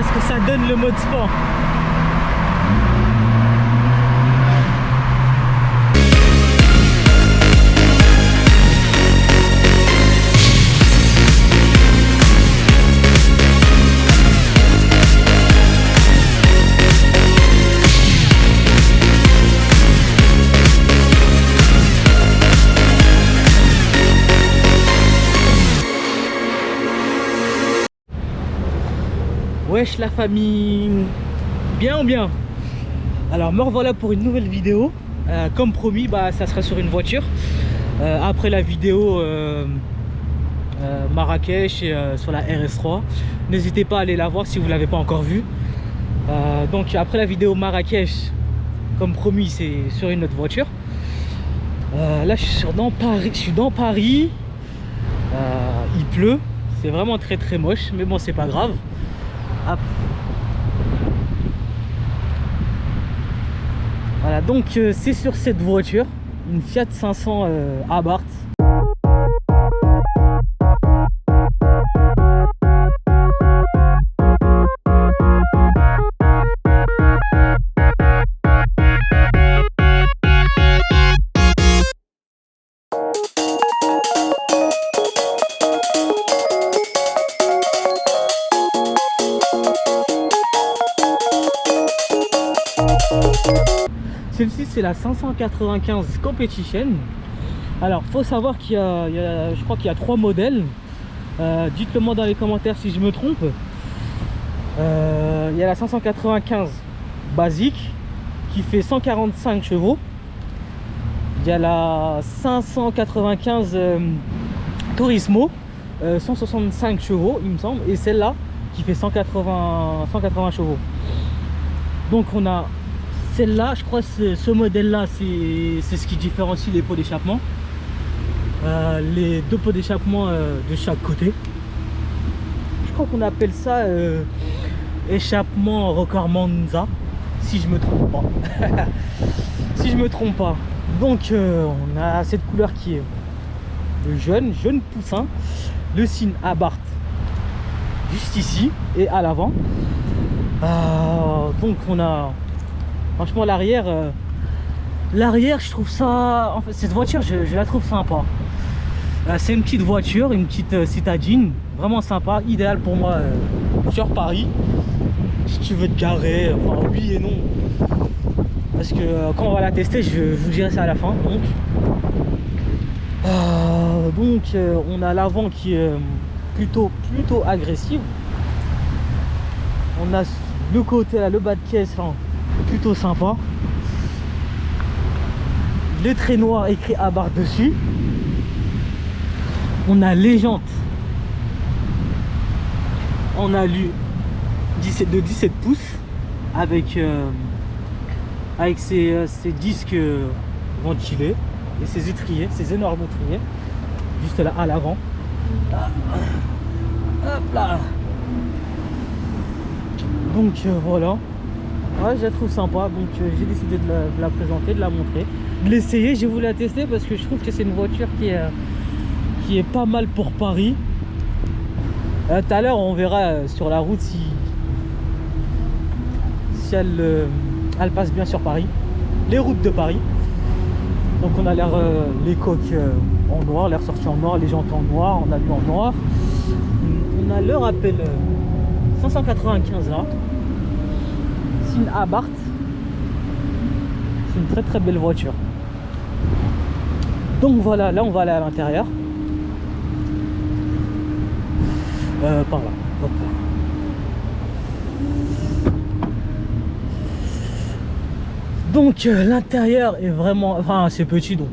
ce que ça donne le mode sport. Wesh la famille, bien ou bien? Alors me revoilà pour une nouvelle vidéo. Comme promis, ça sera sur une voiture. Après la vidéo Marrakech et, sur la RS3, n'hésitez pas à aller la voir si vous ne l'avez pas encore vue. Donc après la vidéo Marrakech, comme promis, c'est sur une autre voiture. Là je suis dans Paris, il pleut, c'est vraiment très moche, mais bon c'est pas grave. Voilà, donc c'est sur cette voiture, une Fiat 500 Abarth. Celle-ci c'est la 595 Competition. Alors faut savoir qu'il y a, je crois qu'il y a 3 modèles. Dites-le moi dans les commentaires si je me trompe. Il y a la 595 basique qui fait 145 chevaux. Il y a la 595 Turismo 165 chevaux il me semble, et celle-là qui fait 180 chevaux. Donc on a celle-là, je crois que ce modèle-là, c'est ce qui différencie les pots d'échappement. Les deux pots d'échappement de chaque côté. Je crois qu'on appelle ça échappement Record Monza, si je me trompe pas. Si je me trompe pas. Donc on a cette couleur qui est le jaune poussin, le signe Abarth juste ici et à l'avant. Donc on a franchement l'arrière, je trouve ça, en fait, cette voiture je la trouve sympa. C'est une petite voiture, une petite citadine, vraiment sympa, idéal pour moi sur Paris. Si tu veux te garer, enfin oui et non, parce que quand on va la tester, je vous dirai ça à la fin. Donc on a l'avant qui est plutôt agressif. On a le côté là, le bas de caisse là, plutôt sympa. Le trait noir écrit Abarth dessus. On a les jantes. On a lu de 17 pouces avec ses disques ventilés et ses étriers, ces énormes étriers juste là à l'avant. Hop là. Donc voilà. Ouais, je la trouve sympa, donc j'ai décidé de la présenter, de la montrer, de l'essayer. J'ai voulu la tester parce que je trouve que c'est une voiture qui est pas mal pour Paris. Tout à l'heure on verra sur la route si elle passe bien sur Paris, les routes de Paris. Donc on a l'air les coques en noir, l'air sorti en noir, les jantes en noir, on a lu en noir. On a le rappel 595 là. Abarth, c'est une très belle voiture. Donc voilà, là on va aller à l'intérieur, par là. Hop. Donc l'intérieur est vraiment, enfin c'est petit, donc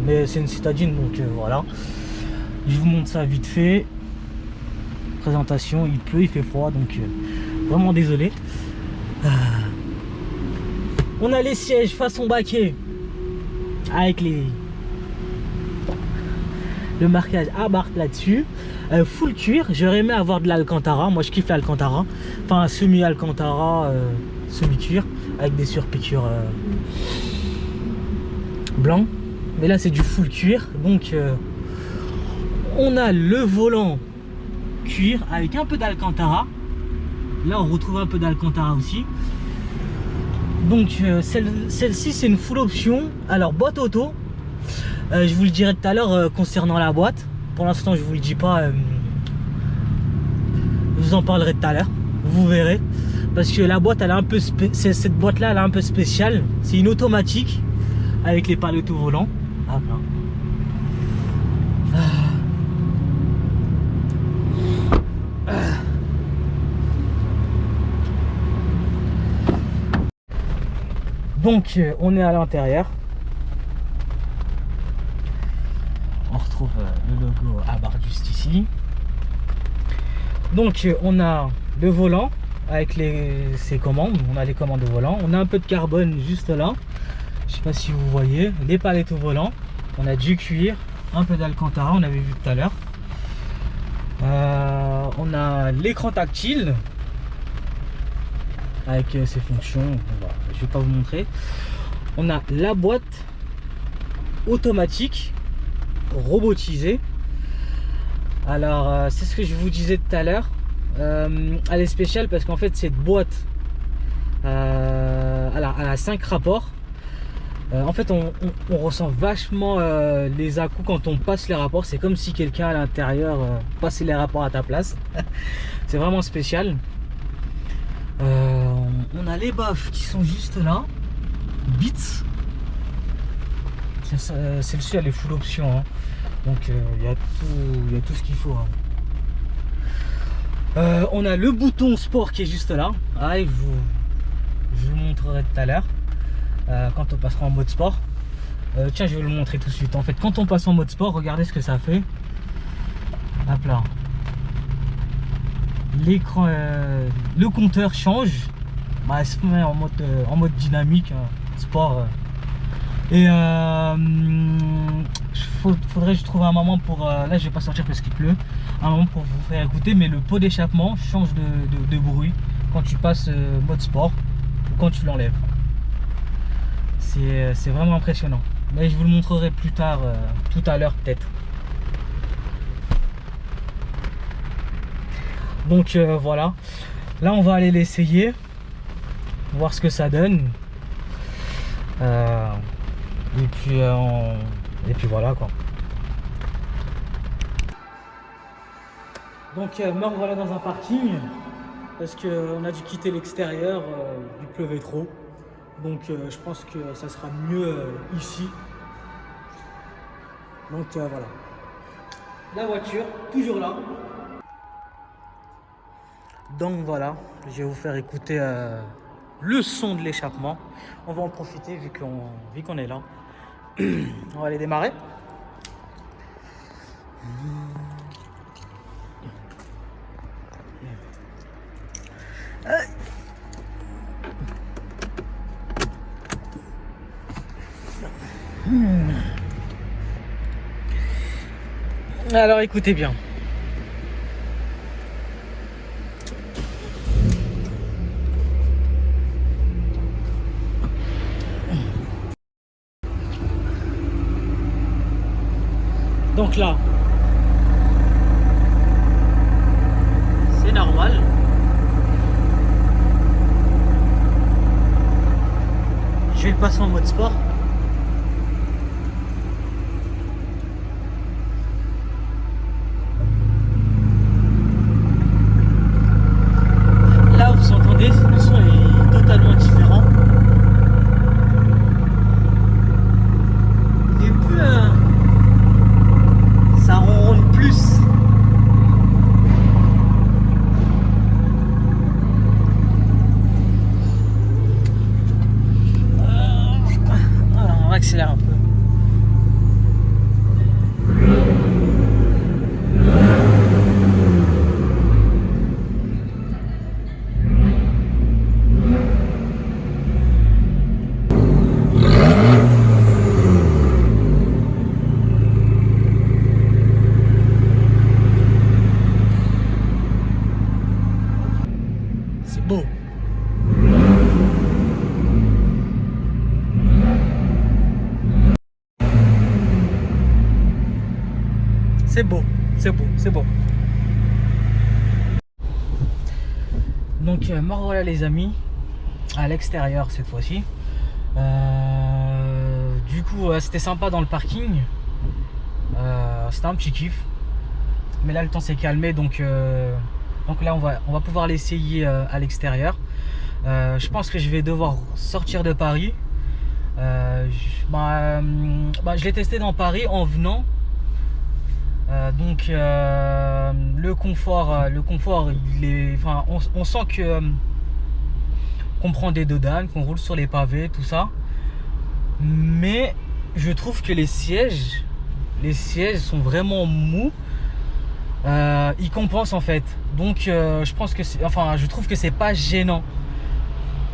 mais c'est une citadine, donc voilà. Je vous montre ça vite fait. Présentation, il pleut, il fait froid, donc vraiment désolé. On a les sièges façon baquet avec le marquage Abarth là-dessus, full cuir. J'aurais aimé avoir de l'Alcantara, moi je kiffe l'Alcantara, enfin semi Alcantara, semi cuir avec des surpiqûres blancs, mais là c'est du full cuir. Donc on a le volant cuir avec un peu d'Alcantara, Là on retrouve un peu d'Alcantara aussi. Donc celle-ci c'est une full option. Alors boîte auto, je vous le dirai tout à l'heure concernant la boîte. Pour l'instant je vous le dis pas, je vous en parlerai tout à l'heure, vous verrez. Parce que la boîte elle est un peu cette boîte là elle est un peu spéciale. C'est une automatique avec les palettes au volant. Hop là. Donc on est à l'intérieur. On retrouve le logo Abarth juste ici. Donc on a le volant avec ses commandes. On a les commandes de volant. On a un peu de carbone juste là. Je sais pas si vous voyez. Les palettes au volant. On a du cuir, un peu d'Alcantara, on avait vu tout à l'heure. On a l'écran tactile avec ses fonctions. Je vais pas vous montrer. On a la boîte automatique robotisée. Alors c'est ce que je vous disais tout à l'heure. Elle est spéciale parce qu'en fait cette boîte elle a 5 rapports. En fait on ressent vachement les à-coups quand on passe les rapports. C'est comme si quelqu'un à l'intérieur passait les rapports à ta place. C'est vraiment spécial. On a les baffes qui sont juste là, Beats. Celle-ci elle est full option, hein. Donc il y a tout ce qu'il faut, hein. On a le bouton sport qui est juste là. Je vous montrerai tout à l'heure quand on passera en mode sport. Tiens, je vais le montrer tout de suite. En fait, quand on passe en mode sport, regardez ce que ça fait. Hop là. L'écran, le compteur change. Elle se met en mode dynamique, sport. Et faudrait que je trouve un moment pour... là je vais pas sortir parce qu'il pleut. Un moment pour vous faire écouter. Mais le pot d'échappement change de bruit quand tu passes mode sport ou quand tu l'enlèves. C'est vraiment impressionnant. Mais je vous le montrerai plus tard, tout à l'heure peut-être. Donc voilà. Là on va aller l'essayer. Voir ce que ça donne. Et puis voilà quoi. Donc me revoilà dans un parking parce qu'on a dû quitter l'extérieur, il pleuvait trop. Donc je pense que ça sera mieux ici. Donc voilà. La voiture, toujours là. Donc voilà, je vais vous faire écouter le son de l'échappement. On va en profiter vu qu'on est là. On va aller démarrer. Alors écoutez bien. Donc là, c'est normal. Je vais le passer en mode sport. Là, vous entendez, le son est totalement différent. Il est plus... ça ronronne plus. Alors, on va accélérer un peu. C'est beau. C'est beau, c'est beau, c'est beau. Donc me revoilà les amis, à l'extérieur cette fois-ci. Du coup c'était sympa dans le parking, c'était un petit kiff. Mais là le temps s'est calmé, donc là on va pouvoir l'essayer à l'extérieur. Je pense que je vais devoir sortir de Paris. Je l'ai testé dans Paris en venant. Le confort il est, enfin, on sent que qu'on prend des dodanes, qu'on roule sur les pavés, tout ça. Mais je trouve que les sièges sont vraiment mous. Ils compensent en fait. Donc je pense que je trouve que c'est pas gênant.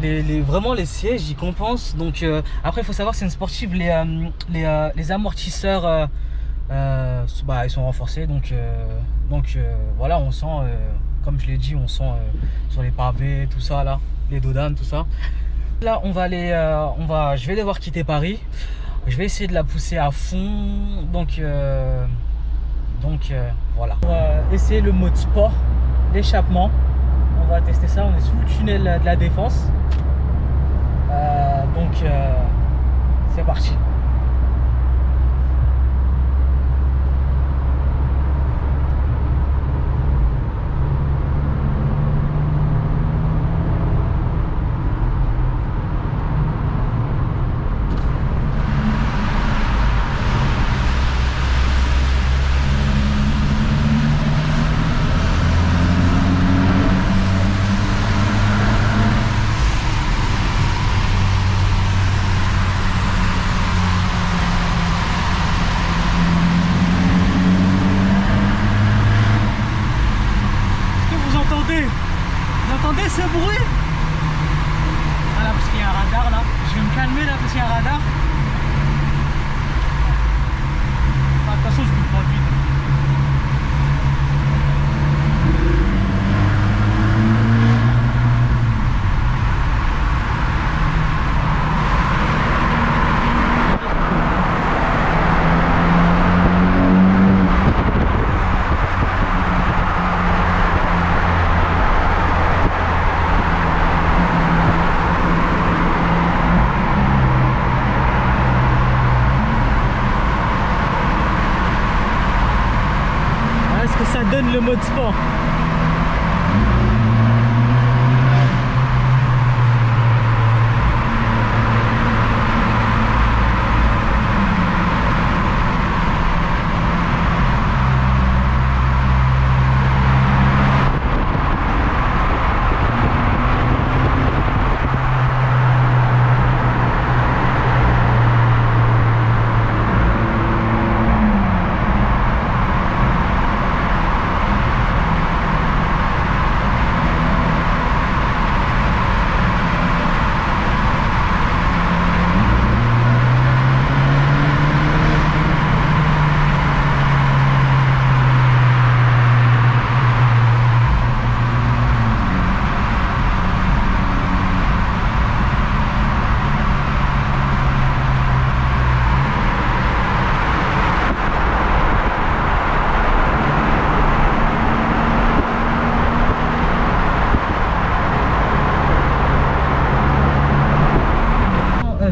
Vraiment les sièges ils compensent. Donc après il faut savoir que c'est une sportive, les amortisseurs ils sont renforcés, donc voilà, on sent comme je l'ai dit, on sent sur les pavés, tout ça là, les dodanes, tout ça. Là on va aller je vais devoir quitter Paris. Je vais essayer de la pousser à fond, donc voilà. On va essayer le mode sport, l'échappement. On va tester ça, on est sous le tunnel de la Défense. C'est parti. Vous entendez ce bruit? Voilà, parce qu'il y a un radar là. Je vais me calmer là parce qu'il y a un radar. Attention, je ne bouge pas vite. Ça donne le mode sport.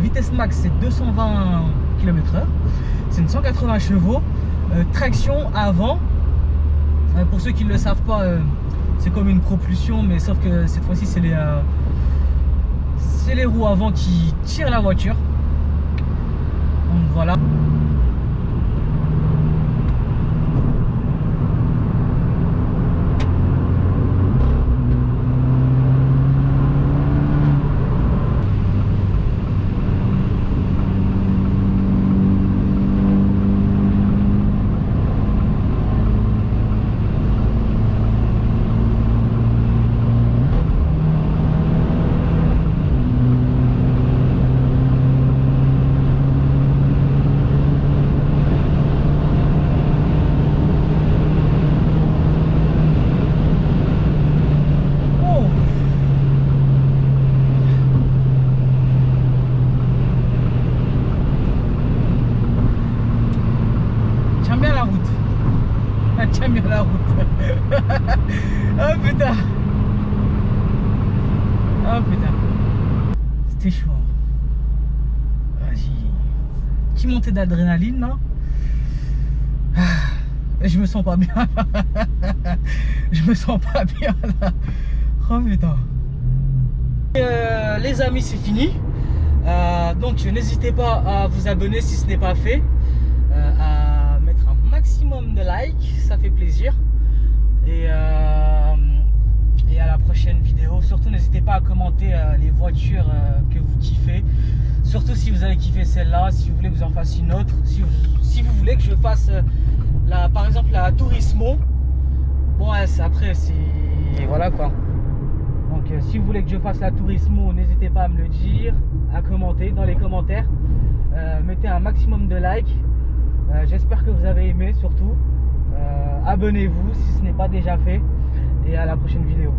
Vitesse max c'est 220 km/h, c'est une 180 chevaux, traction avant. Pour ceux qui ne le savent pas, c'est comme une propulsion, mais sauf que cette fois-ci c'est les roues avant qui tirent la voiture. Donc voilà. Oh putain. C'était chaud. Vas-y. Petit montée d'adrénaline là. Je me sens pas bien là. Je me sens pas bien là. Oh putain. Les amis, c'est fini. Donc n'hésitez pas à vous abonner si ce n'est pas fait, à mettre un maximum de likes, ça fait plaisir, et à la prochaine vidéo. Surtout n'hésitez pas à commenter les voitures que vous kiffez, surtout si vous avez kiffé celle-là, si vous voulez que vous en fasse une autre, si vous voulez que je fasse par exemple la Turismo. Bon après c'est voilà quoi. Donc si vous voulez que je fasse la Turismo, n'hésitez pas à me le dire, à commenter dans les commentaires, mettez un maximum de likes, j'espère que vous avez aimé surtout, abonnez-vous si ce n'est pas déjà fait, et à la prochaine vidéo.